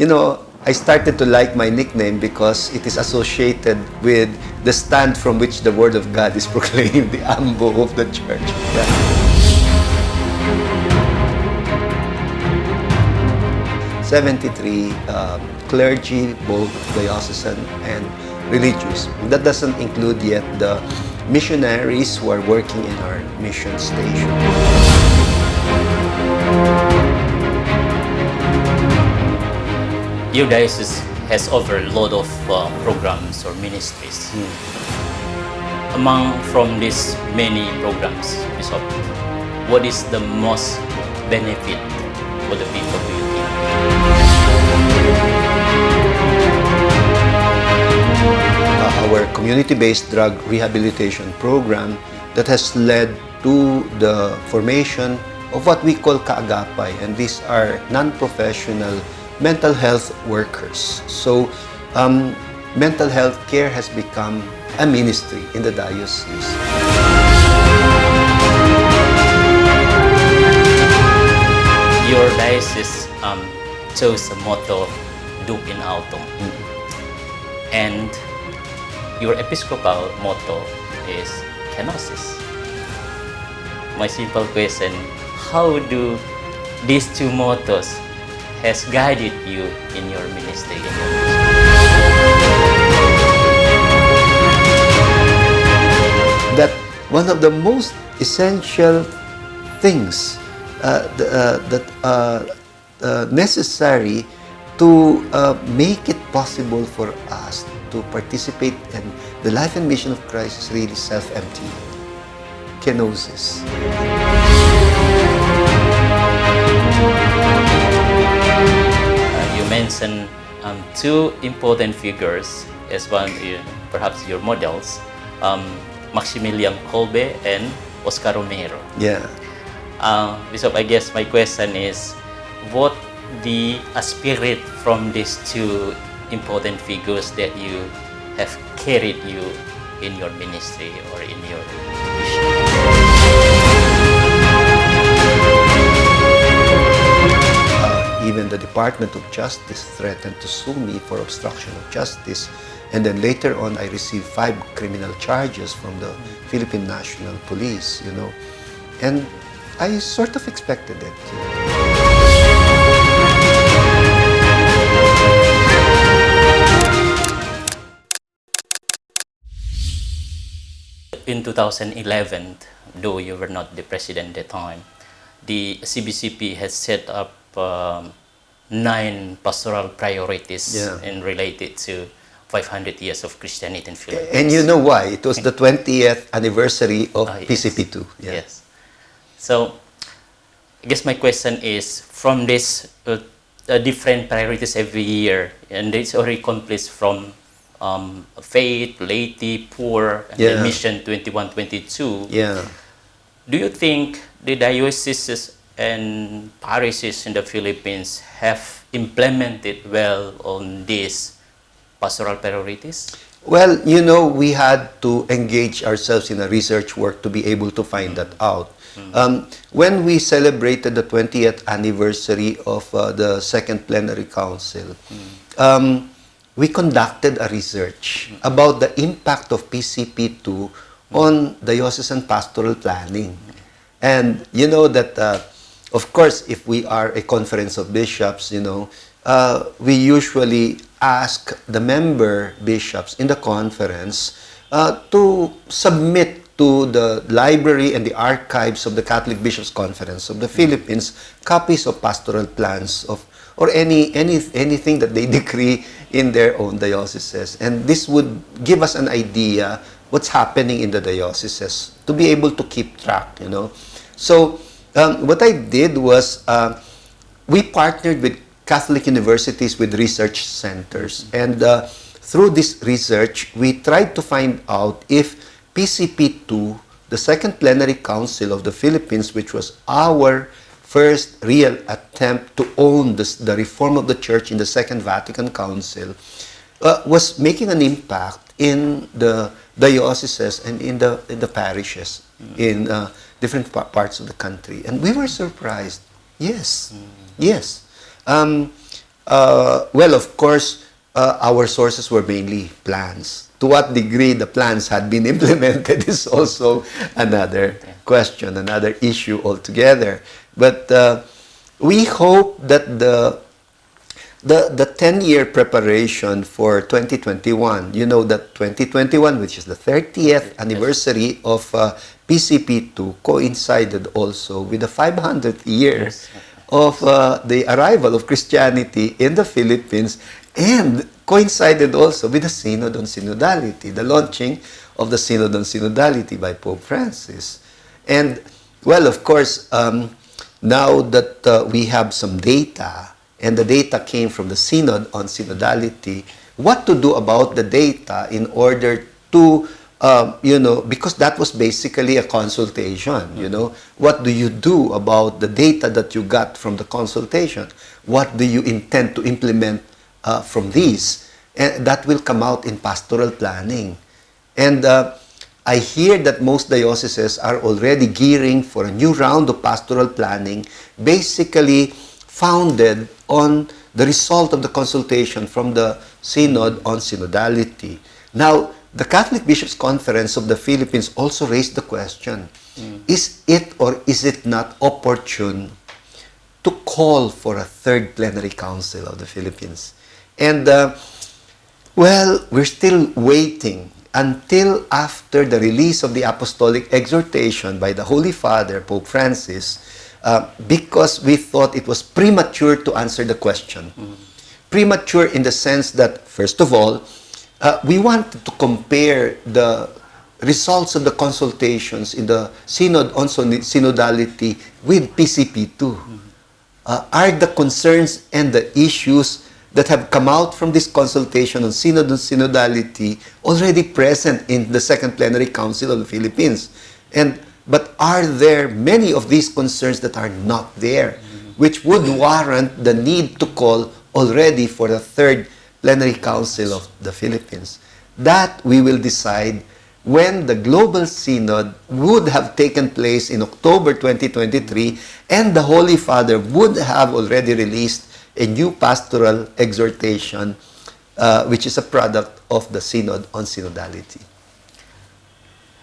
I started to like my nickname because it is associated with the stand from which the Word of God is proclaimed, the ambo of the church. Yeah. 73 clergy, both diocesan and religious. That doesn't include yet the missionaries who are working in our mission station. Your diocese has over a lot of programs or ministries. From these many programs, Bishop, what is the most benefit for the people, do you think? Our community-based drug rehabilitation program that has led to the formation of what we call kaagapay, and these are non-professional mental health workers. So, mental health care has become a ministry in the diocese. Your diocese chose the motto Duc in Autem, and your Episcopal motto is Kenosis. My simple question, how do these two mottos has guided you in your ministry? That one of the most essential things necessary to make it possible for us to participate in the life and mission of Christ is really self-emptying. Kenosis. You mentioned two important figures as one, perhaps your models, Maximilian Kolbe and Oscar Romero. Yeah. Bishop, I guess my question is, what the spirit from these two important figures that you have carried you in your ministry or in your mission? Even the Department of Justice threatened to sue me for obstruction of justice, and then later on I received 5 criminal charges from the Philippine National Police, and I sort of expected it. In 2011, though you were not the president at the time, the CBCP has set up 9 pastoral priorities and related to 500 years of Christianity in Philippines. And you know why? It was the 20th anniversary of PCP2. Yes. So, I guess my question is, from this different priorities every year, and it's already accomplished from faith, laity, poor, and then mission 21-22. Yeah. Do you think the dioceses and parishes in the Philippines have implemented well on these pastoral priorities? Well, we had to engage ourselves in a research work to be able to find that out. When we celebrated the 20th anniversary of the Second Plenary Council, we conducted a research about the impact of PCP2 on diocesan pastoral planning. And you know that, of course, if we are a conference of bishops, we usually ask the member bishops in the conference to submit to the library and the archives of the Catholic Bishops' Conference of the Philippines copies of pastoral plans or anything that they decree in their own dioceses. And this would give us an idea what's happening in the dioceses to be able to keep track, So, what I did was we partnered with Catholic universities with research centers. And through this research, we tried to find out if PCP2, the Second Plenary Council of the Philippines, which was our first real attempt to own the reform of the Church in the Second Vatican Council, was making an impact in the dioceses and in the parishes in different parts of the country. And we were surprised. Yes. well, of course, our sources were mainly plans. To what degree the plans had been implemented is also another question, another issue altogether. But we hope that the 10-year preparation for 2021, you know that 2021, which is the 30th anniversary of PCP2, coincided also with the 500th year of the arrival of Christianity in the Philippines, and coincided also with the Synod on Synodality, the launching of the Synod on Synodality by Pope Francis. And, well, of course, now that we have some data, and the data came from the Synod on Synodality, what to do about the data in order to, because that was basically a consultation, What do you do about the data that you got from the consultation? What do you intend to implement from these? And that will come out in pastoral planning. And I hear that most dioceses are already gearing for a new round of pastoral planning, basically founded on the result of the consultation from the Synod on Synodality. Now, the Catholic Bishops' Conference of the Philippines also raised the question, is it or is it not opportune to call for a third plenary council of the Philippines? And, well, we're still waiting until after the release of the Apostolic Exhortation by the Holy Father, Pope Francis, because we thought it was premature to answer the question. Premature in the sense that, first of all, we wanted to compare the results of the consultations in the Synod on Synodality with PCP2. Are the concerns and the issues that have come out from this consultation on Synod on Synodality already present in the Second Plenary Council of the Philippines? But are there many of these concerns that are not there, which would warrant the need to call already for the third plenary council of the Philippines? That we will decide when the Global Synod would have taken place in October 2023, and the Holy Father would have already released a new pastoral exhortation, which is a product of the Synod on Synodality.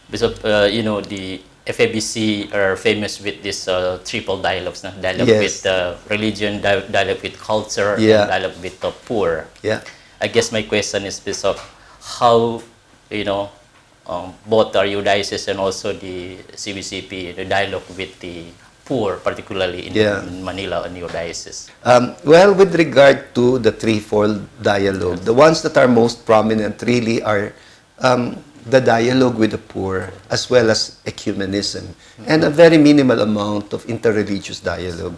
Bishop, the FABC are famous with this triple dialogues, dialogue Yes. with religion, dialogue with culture, and dialogue with the poor. Yeah. I guess my question is, Bishop, how, both our diocese and also the CBCP, the dialogue with the poor, particularly in Manila and your diocese? Well, with regard to the threefold dialogue, the ones that are most prominent really are the dialogue with the poor, as well as ecumenism, and a very minimal amount of interreligious dialogue.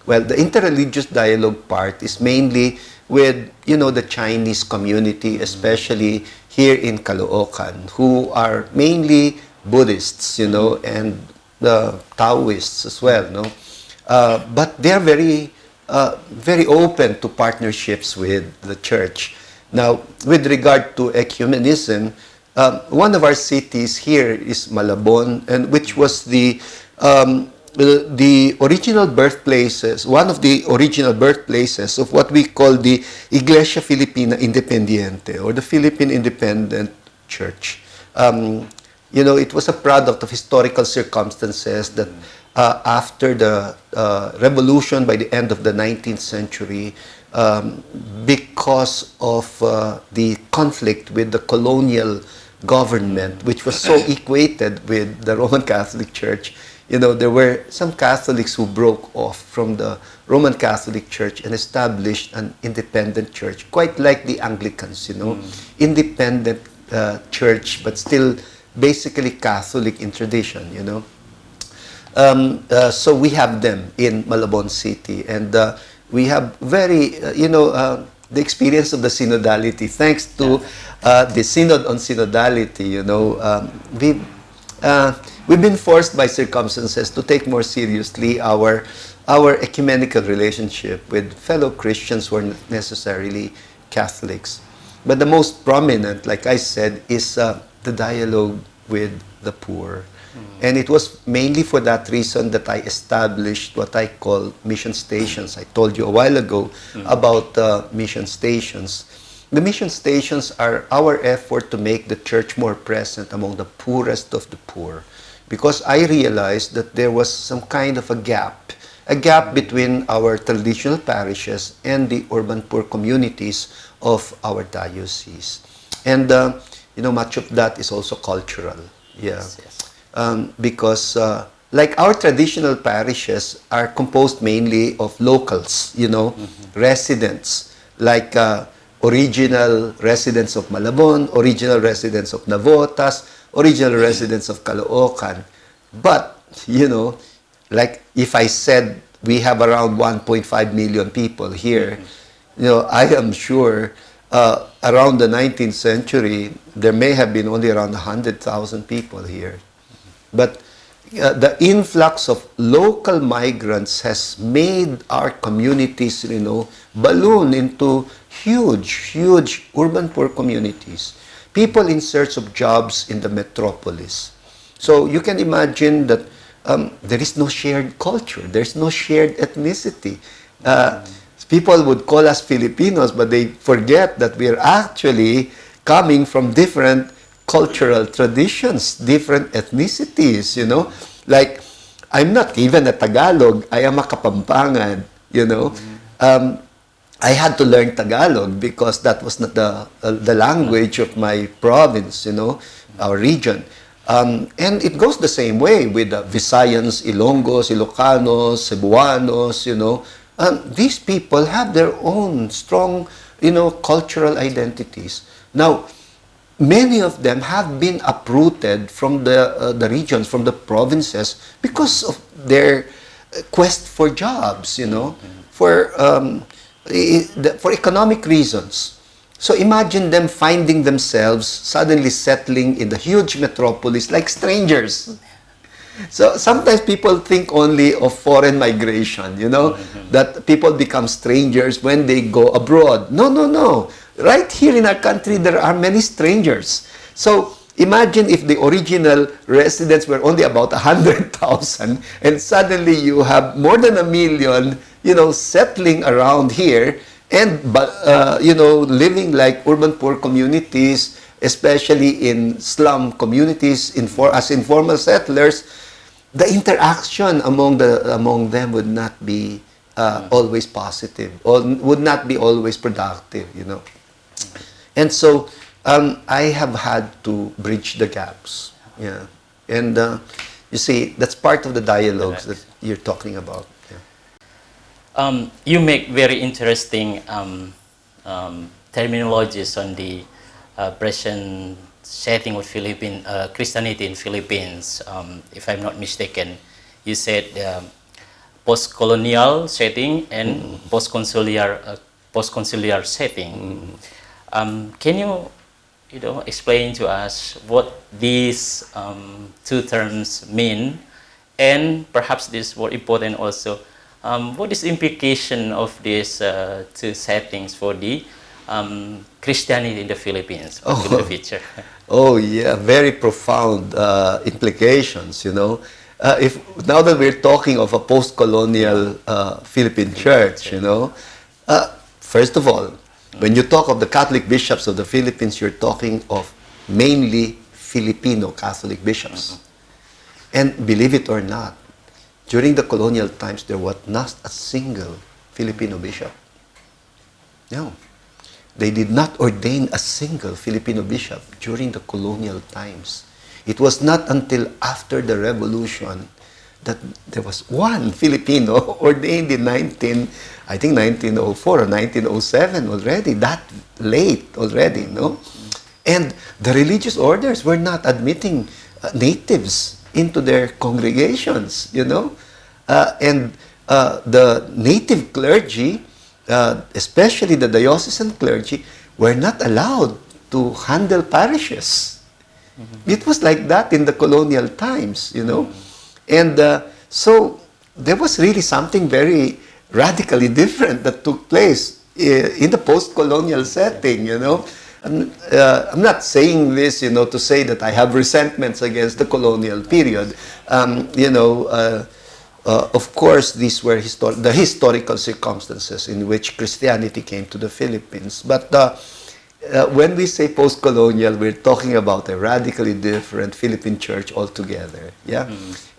Well, the interreligious dialogue part is mainly with, the Chinese community, especially here in Caloocan, who are mainly Buddhists, and the Taoists as well, but they are very, very open to partnerships with the church. Now, with regard to ecumenism, one of our cities here is Malabon, and which was the original birthplaces, one of the original birthplaces of what we call the Iglesia Filipina Independiente, or the Philippine Independent Church. It was a product of historical circumstances that after the revolution by the end of the 19th century, because of the conflict with the colonial government, which was so equated with the Roman Catholic Church, there were some Catholics who broke off from the Roman Catholic Church and established an independent church, quite like the Anglicans, independent church, but still basically Catholic in tradition, So we have them in Malabon City, and we have very, the experience of the synodality. Thanks to the Synod on Synodality, we've been forced by circumstances to take more seriously our ecumenical relationship with fellow Christians who are not necessarily Catholics. But the most prominent, like I said, is the dialogue with the poor. And it was mainly for that reason that I established what I call mission stations. I told you a while ago about mission stations. The mission stations are our effort to make the church more present among the poorest of the poor. Because I realized that there was some kind of a gap between our traditional parishes and the urban poor communities of our diocese. And, much of that is also cultural. Yeah. Yes, yes. Because like our traditional parishes are composed mainly of locals, residents, like original residents of Malabon, original residents of Navotas, original residents of Caloocan. But, like if I said we have around 1.5 million people here, I am sure around the 19th century, there may have been only around 100,000 people here. But the influx of local migrants has made our communities, balloon into huge urban poor communities. People in search of jobs in the metropolis. So you can imagine that there is no shared culture. There's no shared ethnicity. People would call us Filipinos, but they forget that we are actually coming from different cultural traditions, different ethnicities, Like, I'm not even a Tagalog. I am a Kapampangan, I had to learn Tagalog because that was not the language of my province, our region. And it goes the same way with Visayans, Ilonggos, Ilocanos, Cebuanos, these people have their own strong, cultural identities. Now, many of them have been uprooted from the regions, from the provinces, because of their quest for jobs, for economic reasons. So imagine them finding themselves suddenly settling in the huge metropolis like strangers. So sometimes people think only of foreign migration, that people become strangers when they go abroad. No. Right here in our country, there are many strangers. So imagine if the original residents were only about 100,000 and suddenly you have more than 1 million, settling around here and, living like urban poor communities, especially in slum communities as informal settlers. The interaction among them would not be always positive or would not be always productive, And so I have had to bridge the gaps. Yeah. And you see, that's part of the dialogues that you're talking about. Yeah. You make very interesting terminologies on the present setting of Christianity in Philippines. If I'm not mistaken, you said post-colonial setting and post-conciliar setting. Can you, explain to us what these two terms mean, and perhaps this is more important also, what is the implication of these two settings for the Christianity in the Philippines in the future? Oh yeah, very profound implications. If now that we're talking of a post-colonial Philippine church, first of all, when you talk of the Catholic bishops of the Philippines, you're talking of mainly Filipino Catholic bishops. And believe it or not, during the colonial times, there was not a single Filipino bishop. No. They did not ordain a single Filipino bishop during the colonial times. It was not until after the revolution that there was one Filipino ordained in 1904 or 1907 already, that late already, no? And the religious orders were not admitting natives into their congregations, and the native clergy, especially the diocesan clergy, were not allowed to handle parishes. It was like that in the colonial times, And so there was really something very radically different that took place in the post-colonial setting, I'm not saying this, to say that I have resentments against the colonial period. Of course, these were the historical circumstances in which Christianity came to the Philippines. But when we say post-colonial, we're talking about a radically different Philippine church altogether. Yeah,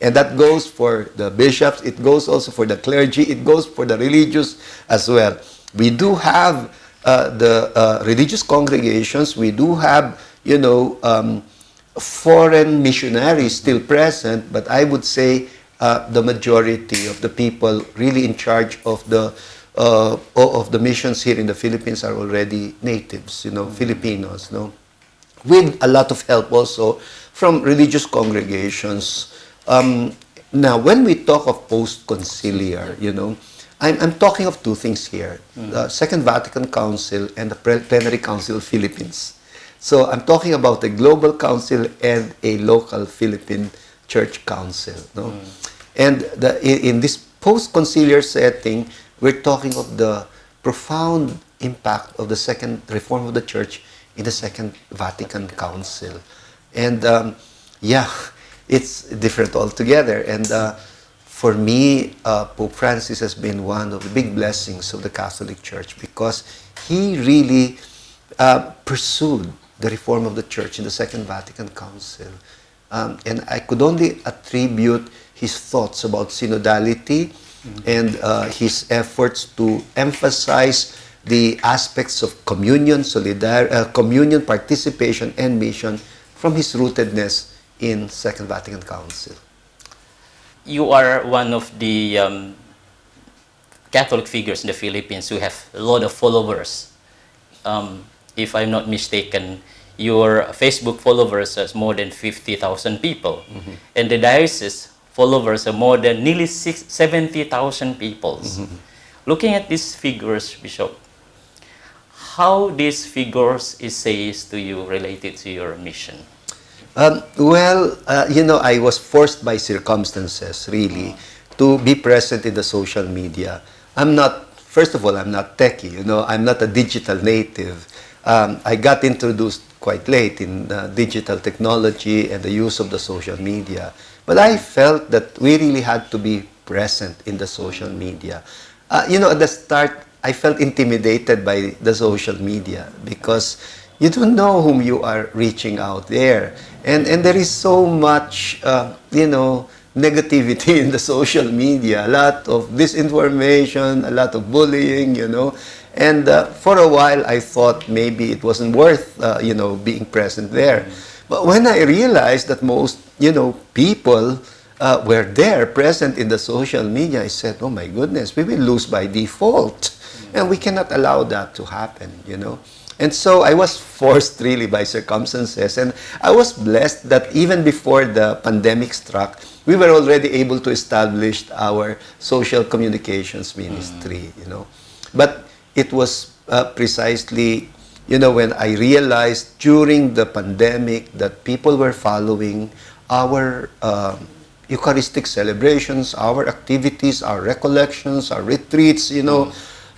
and that goes for the bishops. It goes also for the clergy. It goes for the religious as well. We do have the religious congregations. We do have, foreign missionaries still present. But I would say the majority of the people really in charge of the missions here in the Philippines are already natives, Filipinos, with a lot of help also from religious congregations. Now, when we talk of post-conciliar, I'm talking of two things here, the Second Vatican Council and the Plenary Council of Philippines. So I'm talking about a global council and a local Philippine Church Council. And in this post-conciliar setting, we're talking of the profound impact of the Second Reform of the Church in the Second Vatican Council. And it's different altogether. And for me, Pope Francis has been one of the big blessings of the Catholic Church because he really pursued the reform of the Church in the Second Vatican Council. And I could only attribute his thoughts about synodality and his efforts to emphasize the aspects of communion, communion, participation, and mission from his rootedness in Second Vatican Council. You are one of the Catholic figures in the Philippines who have a lot of followers. If I'm not mistaken, your Facebook followers are more than 50,000 people. And the diocese followers are more than nearly 70,000 people. Looking at these figures, Bishop, how these figures essays to you related to your mission? I was forced by circumstances, really, to be present in the social media. First of all, I'm not techie, I'm not a digital native. I got introduced quite late in digital technology and the use of the social media. But I felt that we really had to be present in the social media. At the start, I felt intimidated by the social media because you don't know whom you are reaching out there. And there is so much, negativity in the social media, a lot of disinformation, a lot of bullying, And for a while, I thought maybe it wasn't worth, being present there. But when I realized that most, people were there present in the social media, I said, oh my goodness, we will lose by default. And we cannot allow that to happen, And so I was forced really by circumstances. And I was blessed that even before the pandemic struck, we were already able to establish our social communications ministry, But it was precisely, when I realized during the pandemic that people were following our Eucharistic celebrations, our activities, our recollections, our retreats,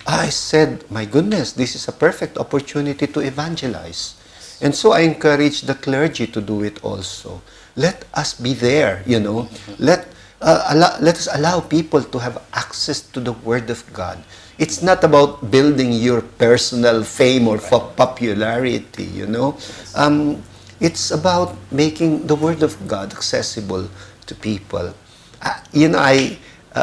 I said, my goodness, this is a perfect opportunity to evangelize. And so I encouraged the clergy to do it also. Let us be there, Let us allow people to have access to the Word of God. It's not about building your personal fame or popularity, It's about making the Word of God accessible to people.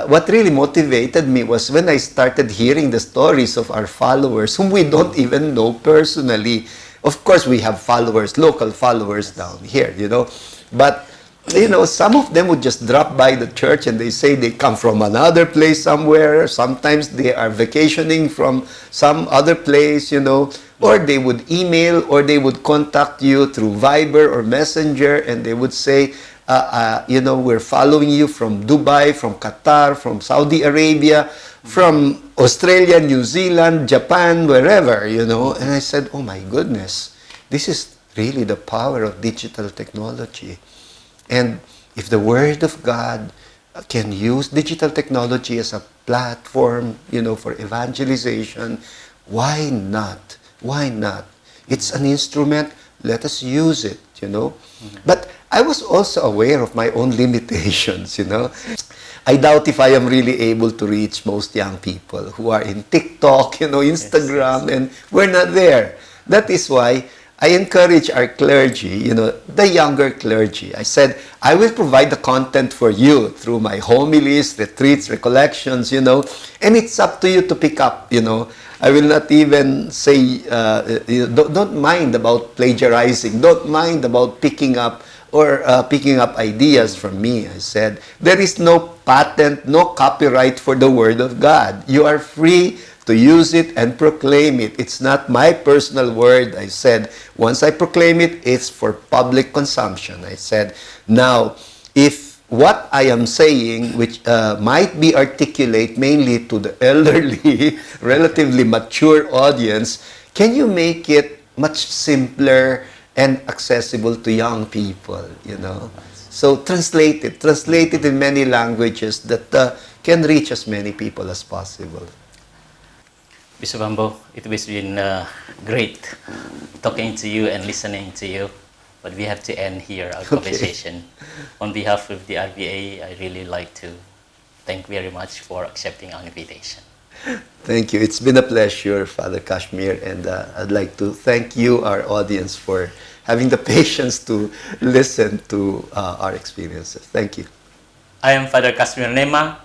What really motivated me was when I started hearing the stories of our followers whom we don't even know personally. Of course, we have followers, local followers down here, But, some of them would just drop by the church and they say they come from another place somewhere. Sometimes they are vacationing from some other place, Or they would email or they would contact you through Viber or Messenger and they would say, we're following you from Dubai, from Qatar, from Saudi Arabia, from Australia, New Zealand, Japan, wherever, And I said, oh my goodness, this is really the power of digital technology. And if the Word of God can use digital technology as a platform, for evangelization, why not? Why not? It's an instrument. Let us use it, But I was also aware of my own limitations, I doubt if I am really able to reach most young people who are in TikTok, Instagram, and we're not there. That is why I encourage our clergy, the younger clergy. I said, I will provide the content for you through my homilies, retreats, recollections, and it's up to you to pick up, I will not even say, don't mind about plagiarizing. Don't mind about picking up ideas from me. I said, there is no patent, no copyright for the Word of God. You are free to use it and proclaim it. It's not my personal word. I said, once I proclaim it, it's for public consumption. I said, now, if what I am saying, which might be articulate mainly to the elderly, relatively mature audience, can you make it much simpler and accessible to young people, So translate it in many languages that can reach as many people as possible. Bishop Ambo, it has been great talking to you and listening to you, but we have to end here our conversation. On behalf of the RVA, I really like to thank you very much for accepting our invitation. Thank you. It's been a pleasure, Father Kashmir, and I'd like to thank you, our audience, for having the patience to listen to our experiences. Thank you. I am Father Kashmir Nema,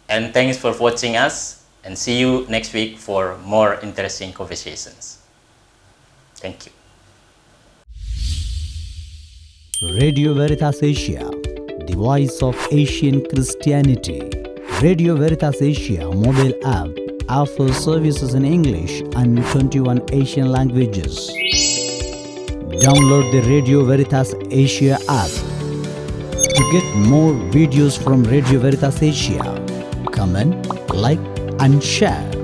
and thanks for watching us, and see you next week for more interesting conversations. Thank you. Radio Veritas Asia, the voice of Asian Christianity. Radio Veritas Asia mobile app offers services in English and 21 Asian languages. Download the Radio Veritas Asia app to get more videos from Radio Veritas Asia. Comment, like, and share.